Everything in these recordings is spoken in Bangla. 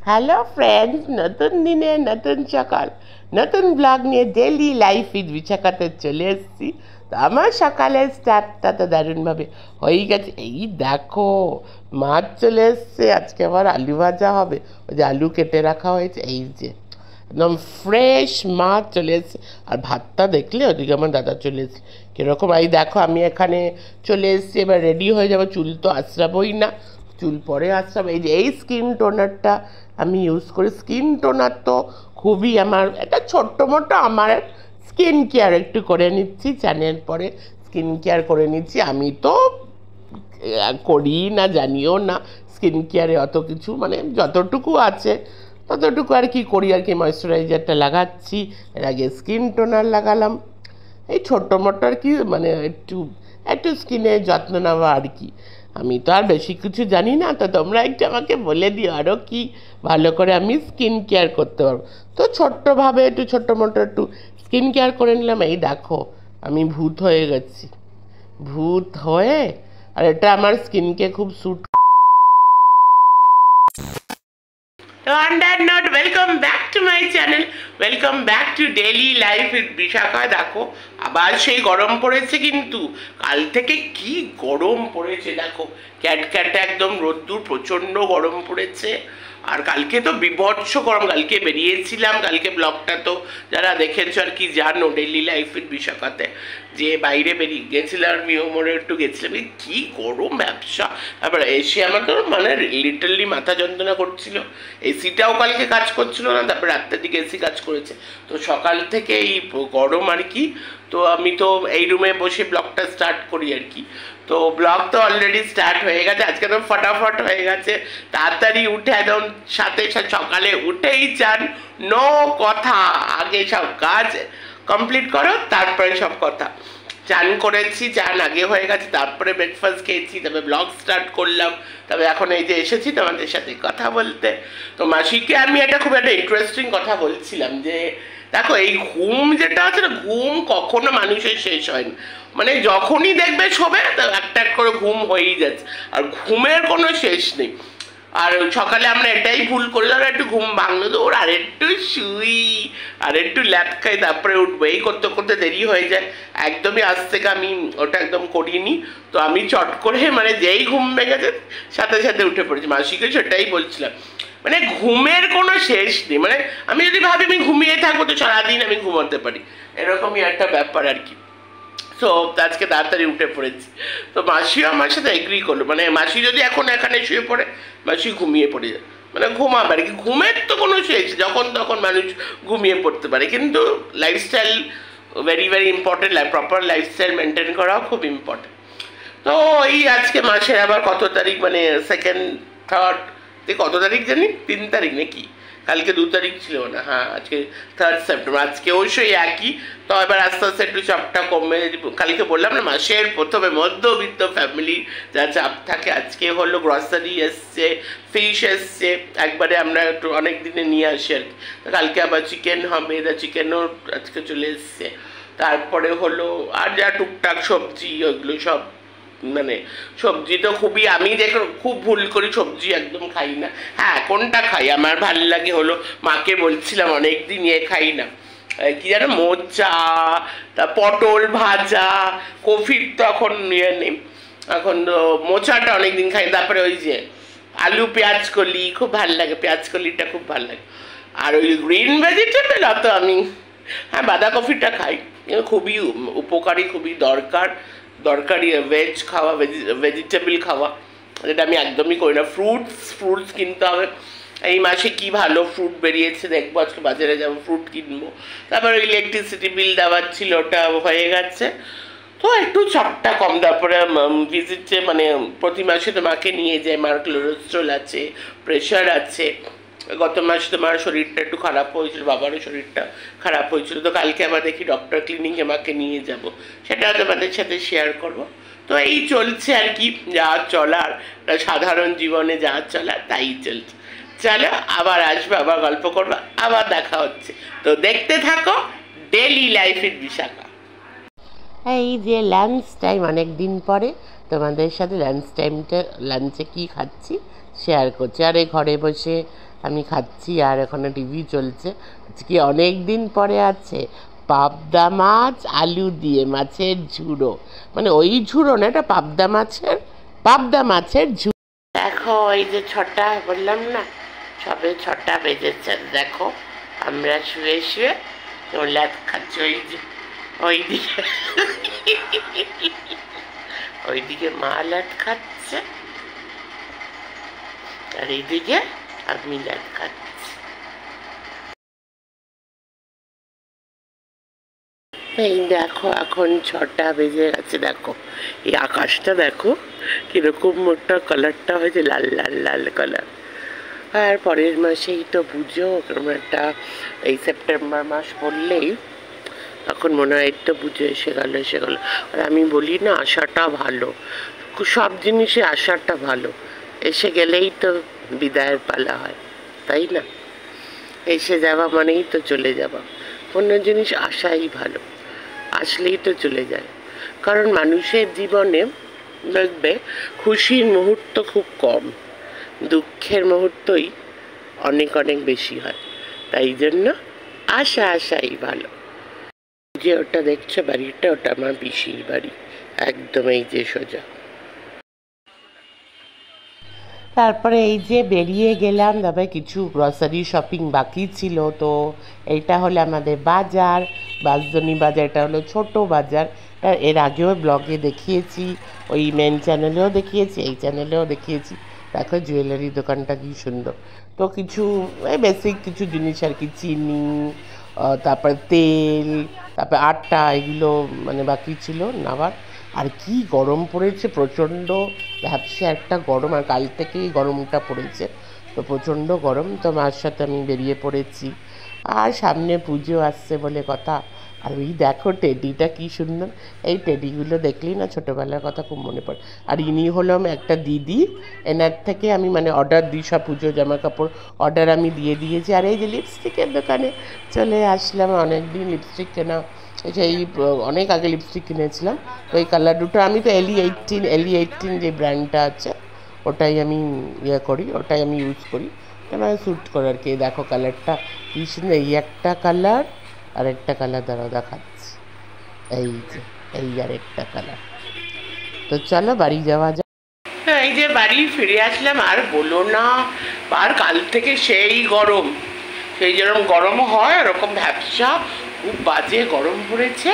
হ্যালো ফ্রেন্ডস, নতুন দিনে নতুন সকাল, নতুন ব্লগ নিয়ে ডেলি লাইফ উইথ বিশাখাতে চলে এসেছি। তো আমার সকালের স্টার্টটা তো দারুণভাবে হয়েই গেছে। এই দেখো, মাছ চলে এসছে, আজকে আবার আলু ভাজা হবে। ওই যে আলু কেটে রাখা হয়েছে, এই যে একদম ফ্রেশ মাছ চলে এসছে। আর ভাতটা দেখলে ওদিকে আমার দাদা চলে এসছে কীরকম। এই দেখো, আমি এখানে চলে এসেছি, এবার রেডি হয়ে যাবো। চুল তো আঁচড়াবোই না, চুল পরে আঁচড়াবো। এই যে এই স্কিন টোনারটা আমি ইউজ করি। স্কিন টোনার তো খুবই আমার একটা ছোট্ট মোটো আমার স্কিন কেয়ার একটু করে নিচ্ছি, চ্যানেল পরে স্কিন কেয়ার করে নিচ্ছি। আমি তো করি না, জানিও না স্কিন কেয়ারে অত কিছু, মানে যতটুকু আছে ততটুকু আর কি করি আর কি। ময়েশ্চারাইজারটা লাগাচ্ছি, এর আগে স্কিন টোনার লাগালাম। এই ছোট্ট মোটো আর কি, মানে একটু একটু স্কিনের যত্ন নেওয়া আর কি। আমি তো আর বেশি কিছু জানি না, তো তোমরা একটু আমাকে বলে দিও আরও কি ভালো করে আমি স্কিন কেয়ার করতে পারবো। তো ছোট্টভাবে একটু ছোট্ট মোটো একটু স্কিন কেয়ার করে নিলাম। এই দেখো, আমি ভূত হয়ে গেছি, ভূত হয়ে। আর এটা আমার স্কিনকে খুব sweet. On that note, welcome back to my channel. Welcome back to daily life with Vishakha. দেখো, আবার সেই গরম পড়েছে, কিন্তু কাল থেকে কি গরম পড়েছে দেখো। ক্যাটক্যাটে একদম রোদ্দুর, প্রচণ্ড গরম পড়েছে। আর কালকে তো বিভৎস গরম, কালকে বেরিয়েছিলাম। কালকে ব্লগটা তো যারা দেখেছো আর কি জানো, ডেইলি লাইফ উইথ বিশাখাতে, যে বাইরে বেরিয়ে গেছিলাম, মিওমোড়ে একটু গেছিলাম। কি গরম ব্যবসা। তারপর এসে আমার তো মানে লিটারলি মাথা যন্ত্রণা করছিল। এসিটাও কালকে কাজ করছিল না, তারপর রাত্রের দিকে এসি কাজ করেছে। তো সকাল থেকে এই গরম আর কি। তো আমি তো এই রুমে বসে ব্লগটা স্টার্ট করি আর কি। তো ব্লগ তো অলরেডি স্টার্ট হয়ে গেছে। আজকে তো ফটাফট হয়ে গেছে, তাড়াতাড়ি উঠে একদম সাথে সাথে সকালে উঠেই চান, নো কথা, আগে সব কাজ কমপ্লিট করো, তারপরে সব কথা। চান করেছি, চান আগে হয়ে গেছে, তারপরে ব্রেকফাস্ট খেয়েছি, তবে ব্লগ স্টার্ট করলাম। তবে এখন এই যে এসেছি তোমাদের সাথে কথা বলতে। তো মাসিকে আমি একটা খুব একটা ইন্টারেস্টিং কথা বলছিলাম যে দেখো, এই ঘুম যেটা আছে না, ঘুম কখনো মানুষের শেষ হয় না। মানে যখনই দেখবে শোবে একটা করে ঘুম হয়েই যাচ্ছে, আর ঘুমের কোনো শেষ নেই। আর সকালে আমরা এটাই ভুল করে যাবো, একটু ঘুম ভাঙলো তো ওর আর একটু শুই, আর একটু ল্যাপ খাই, তারপরে উঠবো। এই করতে করতে দেরি হয়ে যায়। একদমই আজ থেকে আমি ওটা একদম করিনি। তো আমি চট করে মানে যেই ঘুম ভেঙেছে সাথে সাথে উঠে পড়েছি। মাসিকে সেটাই বলছিলাম, মানে ঘুমের কোনো শেষ নেই। মানে আমি যদি ভাবি আমি ঘুমিয়ে থাকবো তো সারাদিন আমি ঘুমাতে পারি, এরকমই একটা ব্যাপার আর কি। তো আজকে তাড়াতাড়ি উঠে পড়েছি। তো মাসিও আমার সাথে এগ্রি করলো, মানে মাসি যদি এখন এখানে শুয়ে পড়ে, মাসি ঘুমিয়ে পড়ে যায়, মানে ঘুমাবে আর কি। ঘুমের তো কোনো শেষ, যখন তখন মানুষ ঘুমিয়ে পড়তে পারে, কিন্তু lifestyle very very important. Proper lifestyle maintain করাও খুব ইম্পর্টেন্ট। তো এই আজকে মাসের আবার কত তারিখ, মানে সেকেন্ড থার্ড, কত তারিখ জানি, 3 তারিখ নাকি, কালকে 2 তারিখ ছিল না, হ্যাঁ আজকে 3 সেপ্টেম্বর। আজকেও সেই একই। তো এবার আস্তে আস্তে একটু চাপটা কমে। কালকে বললাম না, মাসের প্রথমে মধ্যবিত্ত ফ্যামিলি যা চাপ থাকে, আজকে হলো গ্রসারি এসছে, ফিশ এসছে, একবারে আমরা একটু অনেক দিনে নিয়ে আসি আর কি। কালকে আবার চিকেন হবে, চিকেনও আজকে চলে এসছে। তারপরে হলো আর যা টুকটাক সবজি, ওইগুলো সব, মানে সবজি তো খুবই, আমি দেখো খুব ভুল করি, সবজি একদম খাই না। হ্যাঁ, কোনটা খাই আমার ভালো লাগে হলো, মাকে বলছিলাম অনেকদিন খাই না, কি জানো, মোচা, তা পটল ভাজা, কফির তো এখন নেই, এখন তো মোচাটা অনেকদিন খাই। তারপরে ওই যে আলু পেঁয়াজ কলি খুব ভালো লাগে, পেঁয়াজ কলিটা খুব ভালো লাগে। আর ওই গ্রিন ভেজিটেবল অত আমি, হ্যাঁ বাঁধাকপিটা খাই, খুবই উপকারী, খুবই দরকারি ভেজ খাওয়া, ভেজিটেবল খাওয়া, যেটা আমি একদমই করি না। ফ্রুটস কিনতে হবে। এই মাসে কি ভালো ফ্রুট বেরিয়েছে দেখবো, আজকে বাজারে যাবো, ফ্রুট কিনবো। তারপর ইলেকট্রিসিটি বিল দেওয়ার ছিল, ওটা হয়ে গেছে। তো একটু চাপটা কম। তারপরে ভিজিটে মানে প্রতি মাসে তোমাকে নিয়ে যায়, মার কোলেস্ট্রল আছে, প্রেশার আছে। গত মাসে তোমার শরীরটা একটু খারাপ হয়েছিল, বাবারও শরীরটা খারাপ হয়েছিল। তো কালকে আবার দেখি ডক্টর ক্লিনিকে মাকে নিয়ে যাব, সেটা তোমাদের সাথে শেয়ার করব। তো এই চলছে আর কি, যা চলার, সাধারণ জীবনে যা চলার তাই চলছে। চলো আবার আসবো, আবার গল্প করবো, আবার দেখা হচ্ছে। তো দেখতে থাকো ডেইলি লাইফ উইথ বিশাখা। এই যে লাঞ্চ টাইম, অনেক দিন পরে তোমাদের সাথে লাঞ্চে কী খাচ্ছি শেয়ার করছি। আর এই ঘরে বসে আমি খাচ্ছি আর এখানে টিভি চলছে। আজকে অনেক দিন পরে আছে পাবদা মাছ আলু দিয়ে মাছের ঝুড়ো, মানে ওই ঝুড়ো না, এটা পাবদা মাছের ঝুড়ো। দেখো এই যে 6টা বললাম না, সবে 6টা বেজেছে। দেখো আমরা শুয়ে শুয়ে ল্যাদ খাচ্ছি। ওই যে ওইদিকে মা ল্যাদ খাচ্ছে আর এইদিকে আমি ল্যাদ খাচ্ছি। এই দেখো এখন 6টা বেজে গেছে। দেখো এই আকাশটা দেখো কিরকম একটা কালারটা হয়েছে, লাল লাল লাল কালার। আর পরের মাসেই তো পুজো, একটা এই সেপ্টেম্বর মাস পড়লেই তখন মনে হয় তো পুজো এসে গেল। আর আমি বলি না, আশাটা ভালো, সব জিনিসে আশাটা ভালো। এসে গেলেই তো বিদায়ের পালা হয়, তাই না? এসে যাওয়া মানেই তো চলে যাওয়া। কোনো জিনিস আশাই ভালো, আসলেই তো চলে যায়। কারণ মানুষের জীবনে দেখবে খুশির মুহূর্ত খুব কম, দুঃখের মুহূর্তই অনেক অনেক বেশি হয়। তাই জন্য আশাই ভালো। যে ওটা দেখছো বাড়িটা, ওটা আমার পিসির বাড়ি, একদম এই যে সোজা। তারপরে এই যে বেরিয়ে গেলাম, তারপরে কিছু গ্রসারি শপিং বাকি ছিল। তো এইটা হলো আমাদের বাজার, বাঁশদ্রোণী বাজার। এটা হলো ছোট বাজার। এর আগেও ব্লগে দেখিয়েছি, ওই মেন চ্যানেলেও দেখিয়েছি, এই চ্যানেলেও দেখিয়েছি। দেখো জুয়েলারি দোকানটা কি সুন্দর। তো কিছু বেসিক কিছু জিনিস আর কি, চিনি, তারপরে তেল, তারপরে আটা, এগুলো মানে বাকি ছিল নেওয়ার। আর কি গরম পড়েছে, প্রচণ্ড ভ্যাপসে একটা গরম। আর কাল থেকেই গরমটা পড়েছে, তো প্রচণ্ড গরম। তো মার সাথে আমি বেরিয়ে পড়েছি। আর সামনে পুজো আসছে বলে কথা। আর ওই দেখো টেডিটা কি সুন্দর। এই টেডিগুলো দেখলেই না ছোটোবেলার কথা খুব মনে পড়ে। আর ইনি হলাম একটা দিদি, এনার থেকে আমি মানে অর্ডার দিই, সব পুজো জামা কাপড় অর্ডার আমি দিয়ে দিয়েছি। আর এই যে লিপস্টিকের দোকানে চলে আসলাম। অনেক দিন লিপস্টিক কেনা, সেই অনেক আগে লিপস্টিক কিনেছিলাম। তো এই কালার দুটো আমি তো এলি18 যে ব্র্যান্ডটা আছে ওটাই আমি করি, ওটাই আমি ইউজ করি, কেন স্যুট করে আর কি। দেখো কালারটা কি সুন্দর। এই একটা কালার, আর একটা কালার দ্বারা দেখাচ্ছি, এই যে এই আর একটা কালার। তো চলো বাড়ি যাওয়া যাক। এই যে বাড়ি ফিরে আসলাম। আর বলো না, আর কাল থেকে সেই গরম, সেই যেরকম গরম হয় ওরকম ভ্যাপসা খুব বাজে গরম পড়েছে।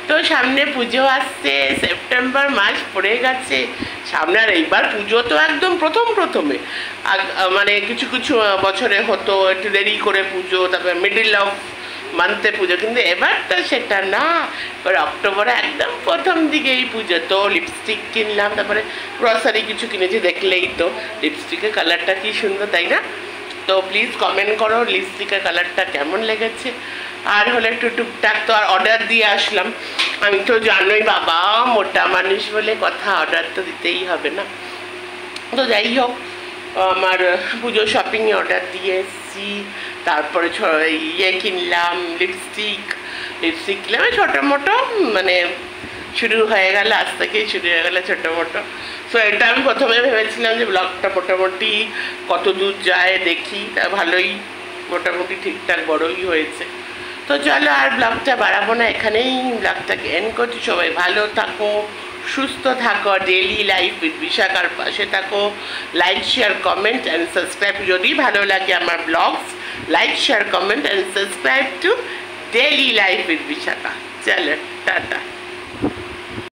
তো সামনে পুজো আসছে, সেপ্টেম্বর মাস পড়ে গেছে সামনে। আর এইবার পুজো তো একদম প্রথমে মানে কিছু বছরে হতো একটু দেরি করে পুজো, তারপরে মিডল অফ মান্থে পুজো, কিন্তু এবার তো সেটা না, এবার অক্টোবরে একদম প্রথম দিকে এই পুজো। তো লিপস্টিক কিনলাম, তারপরে গ্রসারি কিছু কিনেছি, দেখলেই তো লিপস্টিকের কালারটা কি সুন্দর, তাই না? তো প্লিজ কমেন্ট করো লিপস্টিকের কালারটা কেমন লেগেছে। আর হলো একটু টুকটাক তো আর অর্ডার দিয়ে আসলাম। আমি তো জানোই বাবা, মোটা মানুষ বলে কথা, অর্ডার তো দিতেই হবে না। তো যাই হোক, আমার পুজো শপিংয়ে অর্ডার দিয়ে এসেছি। তারপরে কিনলাম লিপস্টিক কিনলাম, ছোটো মোটো মানে শুরু হয়ে গেল, আজ থেকেই শুরু হয়ে গেলো ছোটো মোটো। সো এটা আমি প্রথমে ভেবেছিলাম যে ব্লগটা মোটামুটি কত দূর যায় দেখি, তা ভালোই মোটামুটি ঠিকঠাক বড়ই হয়েছে। তো চলো আর ব্লগটা বাড়াবো না, এখানেই ব্লগটাকে এন্ড করছি। সবাই ভালো থাকো, সুস্থ থাকো, ডেইলি লাইফ উইথ বিশাখার পাশে থাকো। Like share comment and subscribe. যদি ভালো লাগে আমার blogs, like share comment and subscribe to daily life with Vishakha. চলো টাটা।